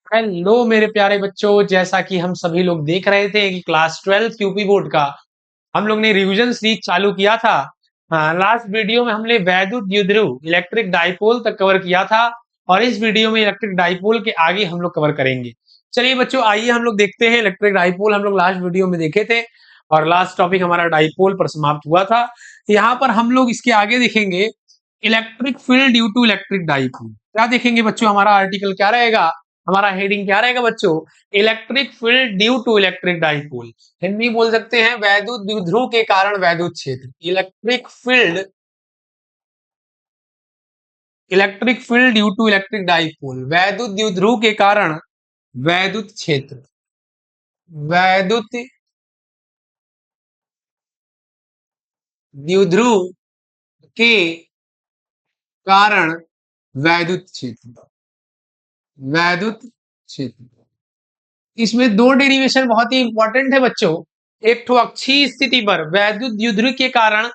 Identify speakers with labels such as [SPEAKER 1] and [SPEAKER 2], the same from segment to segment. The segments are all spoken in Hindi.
[SPEAKER 1] हेलो मेरे प्यारे बच्चों, जैसा कि हम सभी लोग देख रहे थे कि क्लास 12 यूपी बोर्ड का हम लोग ने रिवीजन सीरीज चालू किया था। लास्ट वीडियो में हमने वैद्युत द्विध्रुव इलेक्ट्रिक डाइपोल तक कवर किया था और इस वीडियो में इलेक्ट्रिक डाइपोल के आगे हम लोग कवर करेंगे। चलिए बच्चों, आइए हम लोग देखते हैं। इलेक्ट्रिक डाइपोल हम लोग लास्ट वीडियो में देखे थे और लास्ट टॉपिक हमारा डाइपोल पर समाप्त हुआ था। यहाँ पर हम लोग इसके आगे देखेंगे electric field due to electric dipole. क्या देखेंगे बच्चों? हमारा आर्टिकल क्या रहेगा? हमारा हेडिंग क्या रहेगा बच्चों? Electric field due to electric dipole. Hindi बोल सकते हैं वैद्युत द्विध्रुव के कारण वैद्युत क्षेत्र। Electric field due to electric dipole, वैद्युत द्विध्रुव के कारण वैद्युत क्षेत्र। वैद्युत द्विध्रुव के कारण वैद्युत क्षेत्र। वैद्युत क्षेत्र, इसमें दो डेरिवेशन बहुत ही इंपॉर्टेंट है बच्चों। एक तो अक्षीय स्थिति पर वैद्युत द्विध्रुव के कारण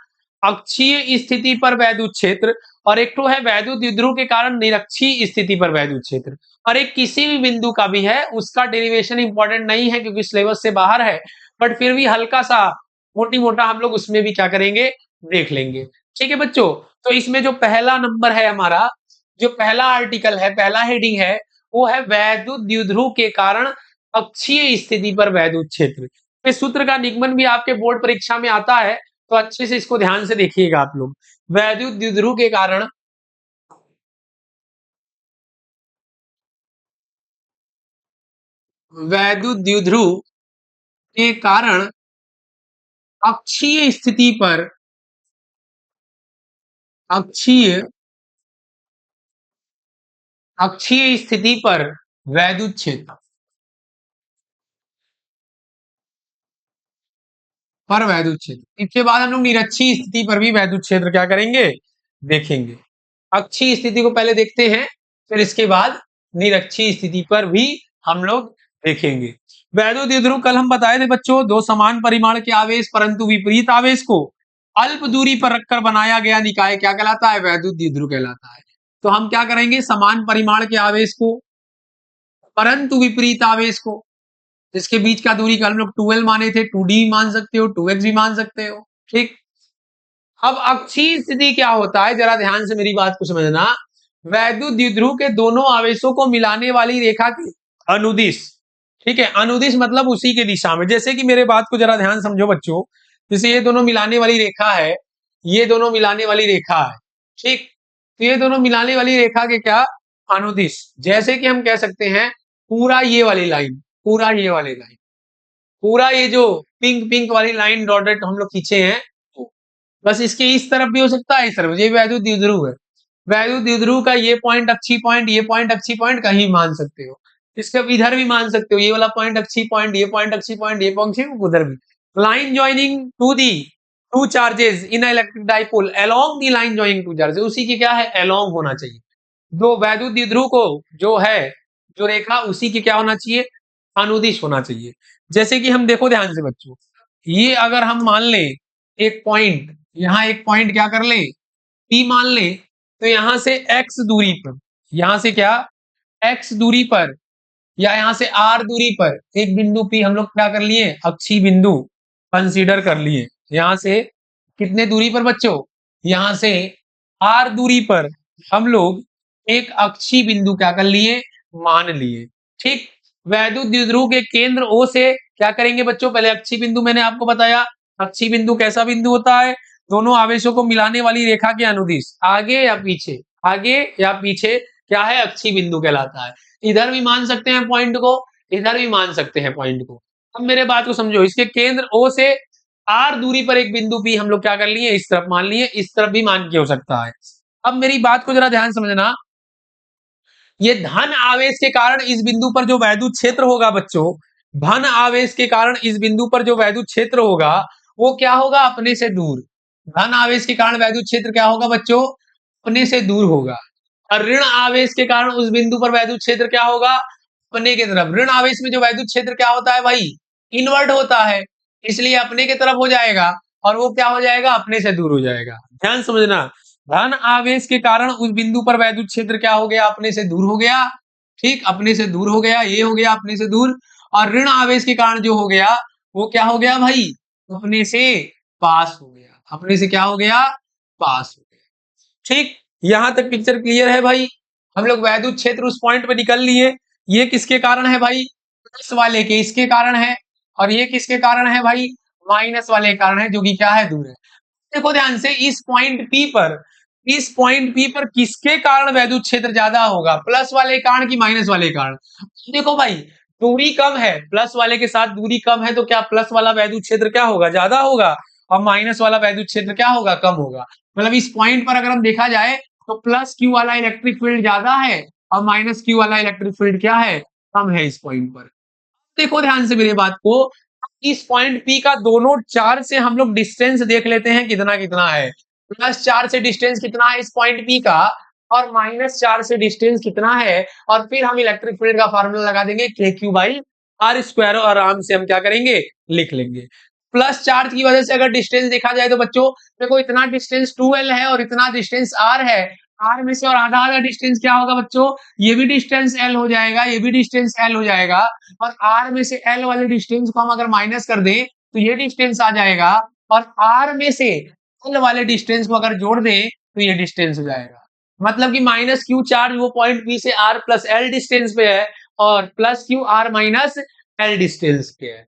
[SPEAKER 1] अक्षीय स्थिति पर वैद्युत क्षेत्र, और एक तो है वैद्युत द्विध्रुव के कारण निरक्षीय स्थिति पर वैद्युत क्षेत्र। और एक किसी भी बिंदु का भी है, उसका डेरिवेशन इंपॉर्टेंट नहीं है क्योंकि सिलेबस से बाहर है, बट फिर भी हल्का सा मोटी मोटा हम लोग उसमें भी क्या करेंगे, देख लेंगे। ठीक है बच्चों, तो इसमें जो पहला नंबर है हमारा, जो पहला आर्टिकल है, पहला हेडिंग है, वो है वैद्युत द्विध्रुव के कारण अक्षीय स्थिति पर वैद्युत क्षेत्र। इस सूत्र का निगमन भी आपके बोर्ड परीक्षा में आता है, तो अच्छे से इसको ध्यान से देखिएगा आप लोग। वैद्युत द्विध्रुव के कारण वैद्युत द्विध्रुव के कारण अक्षीय स्थिति पर अक्षीय अक्षीय स्थिति पर वैद्युत क्षेत्र पर वैद्युत क्षेत्र। इसके बाद हम लोग निरक्षीय स्थिति पर भी वैद्युत क्षेत्र क्या करेंगे, देखेंगे। अक्षीय स्थिति को पहले देखते हैं, फिर इसके बाद निरक्षीय स्थिति पर भी हम लोग देखेंगे। वैद्युत द्विध्रुव कल हम बताए थे बच्चों, दो समान परिमाण के आवेश परंतु विपरीत आवेश को अल्प दूरी पर रखकर बनाया गया निकाय क्या कहलाता है? वैद्युत द्विध्रुव कहलाता है। तो हम क्या करेंगे, समान परिमाण के आवेश को परंतु विपरीत आवेश को, जिसके बीच का दूरी का हम लोग 2l माने थे, 2d भी मान सकते हो, 2x भी मान सकते हो। ठीक, अब अक्षीय स्थिति क्या होता है, जरा ध्यान से मेरी बात को समझना। वैद्युत द्विध्रुव के दोनों आवेशों को मिलाने वाली रेखा की अनुदिश, ठीक है, अनुदिश मतलब उसी के दिशा में। जैसे कि मेरे बात को जरा ध्यान समझो बच्चों, जैसे ये दोनों मिलाने वाली रेखा है, ये दोनों मिलाने वाली रेखा है, ठीक। तो ये दोनों मिलाने वाली रेखा के क्या, अनुदिश। जैसे कि हम कह सकते हैं पूरा ये वाली लाइन, पूरा ये वाली लाइन, पूरा ये जो पिंक पिंक वाली लाइन डॉटेड हम लोग खींचे हैं, बस इसके इस तरफ भी हो सकता है, इस तरफ। ये वैद्युत द्विध्रुव है। वैद्युत द्विध्रुव का ये पॉइंट अक्षी पॉइंट, ये पॉइंट अक्षी पॉइंट कहीं मान सकते हो। इसके इधर भी मान सकते हो, ये वाला पॉइंट अक्षी पॉइंट, ये पॉइंट अक्षी पॉइंट, ये पॉइंट उधर भी। Line joining two the two charges in electric dipole along the line joining two charges, उसी की क्या है, अलोंग होना चाहिए। दो वैद्युत द्विध्रुव को जो है, जो रेखा, उसी की क्या होना चाहिए, अनुदिश होना चाहिए। जैसे कि हम देखो ध्यान से बच्चों, ये अगर हम मान लें एक पॉइंट, यहाँ एक पॉइंट क्या कर लें, P मान लें, तो यहां से x दूरी पर, यहां से क्या, x दूरी पर, या यहां से r दूरी पर एक बिंदु P हम लोग क्या कर लिए, अक्षीय बिंदु कंसीडर कर लिए। यहां से कितने दूरी पर बच्चों, यहां से r दूरी पर हम लोग एक अक्षीय बिंदु क्या कर लिए, मान लिए। ठीक, वैद्युत द्विध्रुव के केंद्र O से क्या करेंगे बच्चों, पहले अक्षीय बिंदु मैंने आपको बताया। अक्षीय बिंदु कैसा बिंदु होता है, दोनों आवेशों को मिलाने वाली रेखा के अनुदिश, आगे या पीछे, आगे या पीछे क्या है, अक्षीय बिंदु कहलाता है। इधर भी मान सकते हैं पॉइंट को, इधर भी मान सकते हैं पॉइंट को। अब मेरे बात को समझो, इसके केंद्र O से r दूरी पर एक बिंदु P हम लोग क्या कर लिए, इस तरफ मान लिए, इस तरफ भी मान के हो सकता है। अब मेरी बात को जरा ध्यान समझना, ये धन आवेश के कारण इस बिंदु पर जो वैद्युत क्षेत्र होगा बच्चों, धन आवेश के कारण इस बिंदु पर जो वैद्युत क्षेत्र होगा, वो क्या होगा, अपने से दूर। धन आवेश के कारण वैद्युत क्षेत्र क्या होगा बच्चों, अपने से दूर होगा। और ऋण आवेश के कारण उस बिंदु पर वैद्युत क्षेत्र क्या होगा, अपने की तरफ। ऋण आवेश में जो वैद्युत क्षेत्र क्या होता है भाई, इनवर्ट होता है, इसलिए अपने की तरफ हो जाएगा, और वो क्या हो जाएगा, अपने से दूर हो जाएगा। ध्यान समझना, धन आवेश के कारण उस बिंदु पर वैद्युत क्षेत्र क्या हो गया, अपने से दूर हो गया। ठीक, अपने से दूर हो गया, ये हो गया अपने से दूर, और ऋण आवेश के कारण जो हो गया वो क्या हो गया भाई, अपने से पास हो गया, अपने से क्या हो गया, पास हो गया। ठीक, यहां तक पिक्चर क्लियर है भाई। हम लोग वैद्युत क्षेत्र उस पॉइंट पे निकल लिए। ये किसके कारण है भाई, प्लस वाले के, इसके कारण है, और ये किसके कारण है भाई, माइनस वाले के कारण है, जो कि क्या है, दूर है। देखो ध्यान से, इस पॉइंट पी पर किसके कारण वैद्युत क्षेत्र ज्यादा होगा, प्लस वाले के कारण कि माइनस वाले के कारण। देखो भाई, दूरी कम है, प्लस वाले के साथ दूरी कम है, तो क्या प्लस वाला वैद्युत क्षेत्र क्या होगा, ज्यादा होगा, और माइनस वाला वैद्युत क्षेत्र क्या होगा, कम होगा। मतलब इस पॉइंट पर अगर हम देखा जाए तो प्लस क्यू वाला इलेक्ट्रिक फील्ड ज्यादा है, और माइनस क्यू वाला इलेक्ट्रिक फील्ड क्या है, कम है इस पॉइंट पर। देखो ध्यान से मेरी बात को, इस पॉइंट पी का दोनों चार से हम लोग डिस्टेंस देख लेते हैं कितना कितना है। प्लस 4 से डिस्टेंस कितना है इस पॉइंट पी का, और माइनस 4 से डिस्टेंस कितना है, और फिर हम इलेक्ट्रिक फील्ड का फार्मूला लगा देंगे के क्यू बाई आर स्क्वायर, और आराम से हम क्या करेंगे, लिख लेंगे। प्लस चार्ज की वजह से अगर डिस्टेंस देखा जाए तो बच्चों देखो, इतना डिस्टेंस 2l है और इतना डिस्टेंस r है, r में से और आधा आधा डिस्टेंस क्या होगा बच्चों, ये भी डिस्टेंस l हो जाएगा, ये भी डिस्टेंस l हो जाएगा, और r में से l वाले डिस्टेंस को हम अगर माइनस कर दें तो ये डिस्टेंस आ जाएगा, और r में से l वाले डिस्टेंस को अगर जोड़ दें तो ये डिस्टेंस हो जाएगा। मतलब कि माइनस क्यू चार्ज वो पॉइंट बी से r प्लस एल डिस्टेंस पे है, और plus Q R minus L distance पे है।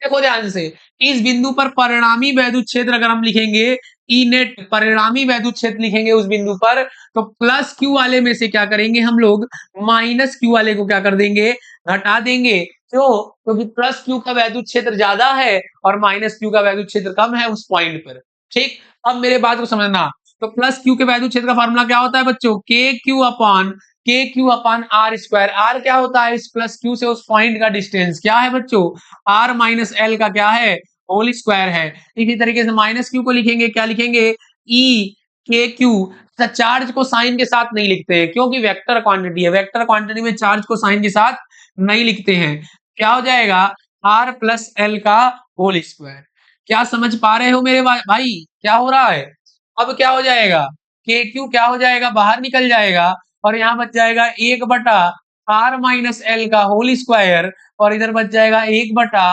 [SPEAKER 1] देखो ध्यान से, इस बिंदु पर परिणामी वैद्युत क्षेत्र अगर हम लिखेंगे, ई नेट परिणामी वैद्युत क्षेत्र लिखेंगे उस बिंदु पर, तो प्लस क्यू वाले में से क्या करेंगे हम लोग, माइनस क्यू वाले को क्या कर देंगे, घटा देंगे। क्यों, क्योंकि प्लस क्यू का वैद्युत क्षेत्र ज्यादा है और माइनस क्यू का वैद्युत क्षेत्र कम है उस पॉइंट पर। ठीक, अब मेरे बात को समझना, तो प्लस क्यू के वैद्युत क्षेत्र का फार्मूला क्या होता है बच्चों, K Q upon R square. आर क्या होता है, इस प्लस क्यू से उस पॉइंट का डिस्टेंस क्या है बच्चों, आर माइनस एल का क्या है, होल स्क्वायर है। इसी तरीके से माइनस क्यू को लिखेंगे, क्या लिखेंगे, ई के क्यू। चार्ज को साइन के साथ नहीं लिखते हैं क्योंकि वेक्टर क्वांटिटी है, वेक्टर क्वांटिटी में चार्ज को साइन के साथ नहीं लिखते हैं। क्या हो जाएगा, आर प्लस एल का होल स्क्वायर। क्या समझ पा रहे हो मेरे भाई, क्या हो रहा है। अब क्या हो जाएगा, के क्यू क्या हो जाएगा, बाहर निकल जाएगा, और यहाँ बच जाएगा 1 बटा आर माइनस एल का होल स्क्वायर, और इधर बच जाएगा 1 बटा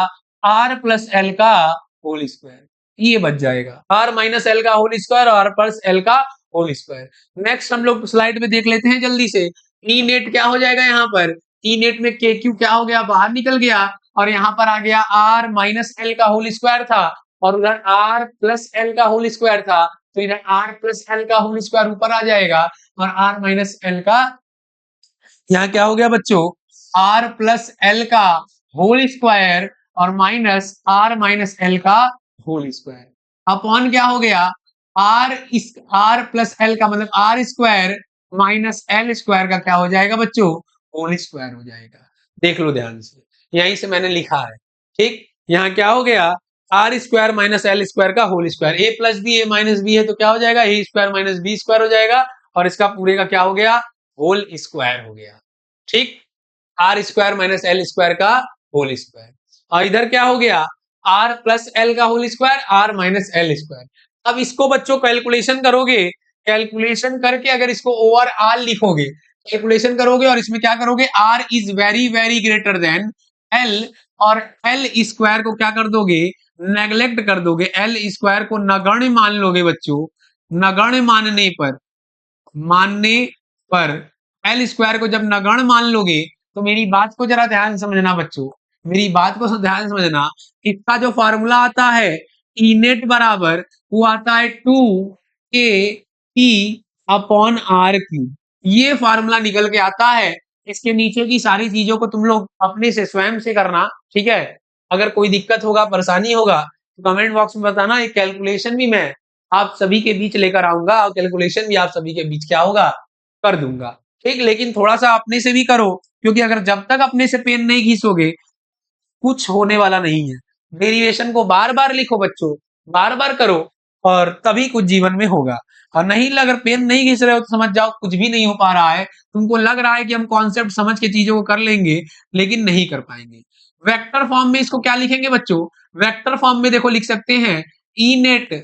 [SPEAKER 1] आर प्लस एल का होल स्क्वायर। ये बच जाएगा आर माइनस एल का होल स्क्वायर और आर प्लस एल का होल स्क्वायर। नेक्स्ट हम लोग स्लाइड में देख लेते हैं जल्दी से। ई नेट क्या हो जाएगा, यहाँ पर ई नेट में के क्यू क्या हो गया, बाहर निकल गया, और यहाँ पर आ गया आर माइनस एल का होल स्क्वायर था, और उधर आर प्लस एल का होल स्क्वायर था, तो इधर आर प्लस एल का होल स्क्वायर ऊपर आ जाएगा, और आर माइनस एल का यहाँ क्या हो गया बच्चों, आर प्लस एल का होल स्क्वायर और माइनस आर माइनस एल का होल स्क्वायर अपॉन क्या हो गया, आर प्लस एल का मतलब R square minus L square का क्या हो जाएगा बच्चों, होल स्क्वायर हो जाएगा। देख लो ध्यान से, यहीं से मैंने लिखा है। ठीक, यहाँ क्या हो गया, R square minus L square का whole square, A plus B A minus B है तो क्या हो जाएगा, A square minus B square हो जाएगा, और इसका पूरे का क्या हो गया, होल स्क्वायर हो गया। ठीक, R square minus L square का होल स्क्वायर, और इधर क्या हो गया, आर प्लस एल का whole square, R minus L square. अब इसको बच्चों कैलकुलेशन करोगे, कैलकुलेशन करके अगर इसको ओवर आल लिखोगे, कैलकुलेशन करोगे और इसमें क्या करोगे, R is very very greater than L, और एल स्क्वायर को क्या कर दोगे, नेग्लेक्ट कर दोगे, एल स्क्वायर को नगण्य मान लोगे बच्चों। नगण्य मानने पर एल स्क्वायर को जब नगण्य मान लोगे, तो मेरी बात को जरा ध्यान समझना बच्चों, मेरी बात को ध्यान समझना। इसका जो फॉर्मूला आता है ई नेट बराबर, वो आता है 2 के ई अपॉन आर क्यू, ये फॉर्मूला निकल के आता है। इसके नीचे की सारी चीजों को तुम लोग अपने से स्वयं से करना, ठीक है। अगर कोई दिक्कत होगा, परेशानी होगा तो कमेंट बॉक्स में बताना, एक कैलकुलेशन भी मैं आप सभी के बीच लेकर आऊंगा, और कैलकुलेशन भी आप सभी के बीच क्या होगा, कर दूंगा। ठीक, लेकिन थोड़ा सा अपने से भी करो, क्योंकि अगर जब तक अपने से पेन नहीं घिसोगे कुछ होने वाला नहीं है। डेरिवेशन को बार बार लिखो बच्चों, बार बार करो, और तभी कुछ जीवन में होगा। और नहीं, अगर पेन नहीं घिस रहे हो तो समझ जाओ कुछ भी नहीं हो पा रहा है। तुमको लग रहा है कि हम कॉन्सेप्ट समझ के चीजों को कर लेंगे, लेकिन नहीं कर पाएंगे। वेक्टर फॉर्म में इसको क्या लिखेंगे बच्चों, वेक्टर फॉर्म में देखो लिख सकते हैं E net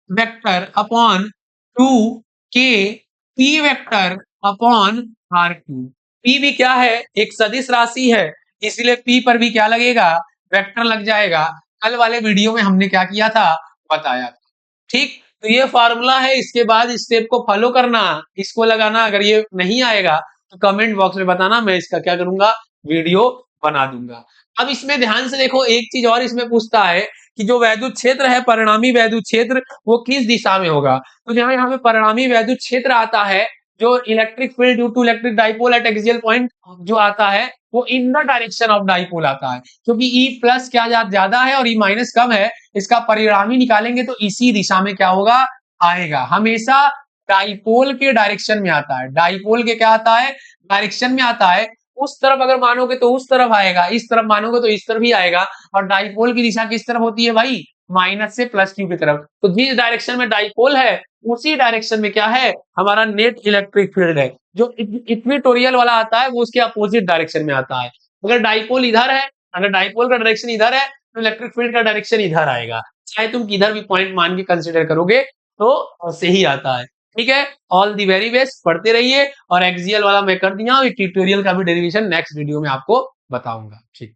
[SPEAKER 1] vector upon 2 K P vector upon R cube. P भी क्या है, एक सदिश राशि है, इसलिए P पर भी क्या लगेगा, वेक्टर लग जाएगा। कल वाले वीडियो में हमने क्या किया था, बताया था। ठीक, तो ये फार्मूला है, इसके बाद इस स्टेप को फॉलो करना, इसको लगाना। अगर ये नहीं आएगा तो कमेंट बॉक्स में बताना, मैं इसका क्या करूंगा, वीडियो बना दूंगा। अब इसमें ध्यान से देखो, एक चीज और इसमें पूछता है कि जो वैद्युत क्षेत्र है, परिणामी वैद्युत क्षेत्र, वो किस दिशा में होगा। तो जहां यहाँ पे परिणामी वैद्युत क्षेत्र आता है, जो electric field due to electric dipole at axial point जो आता है, वो in the direction of dipole आता है, क्योंकि E प्लस क्या ज्यादा है और E माइनस कम है, इसका परिणामी निकालेंगे तो इसी दिशा में क्या होगा, आएगा। हमेशा डाइपोल के डायरेक्शन में आता है, डाइपोल के क्या आता है, डायरेक्शन में आता है। उस तरफ अगर मानोगे तो उस तरफ आएगा, इस तरफ मानोगे तो इस तरफ ही आएगा। और डाइपोल की दिशा किस तरफ होती है भाई, माइनस से प्लस क्यू की तरफ। तो जिस डायरेक्शन में डाइपोल है, उसी डायरेक्शन में क्या है, हमारा नेट इलेक्ट्रिक फील्ड है। जो इक्वेटोरियल वाला आता है, वो उसके अपोजिट डायरेक्शन में आता है। अगर डाइपोल इधर है, अगर डाइपोल का डायरेक्शन इधर है, तो इलेक्ट्रिक फील्ड का डायरेक्शन इधर आएगा। चाहे तुम किधर भी पॉइंट मान के कंसिडर करोगे तो सही आता है। ठीक है, ऑल दी वेरी बेस्ट, पढ़ते रहिए। और एक्सियल वाला मैं कर दिया हूं, ट्यूटोरियल का भी डेरिवेशन नेक्स्ट वीडियो में आपको बताऊंगा। ठीक।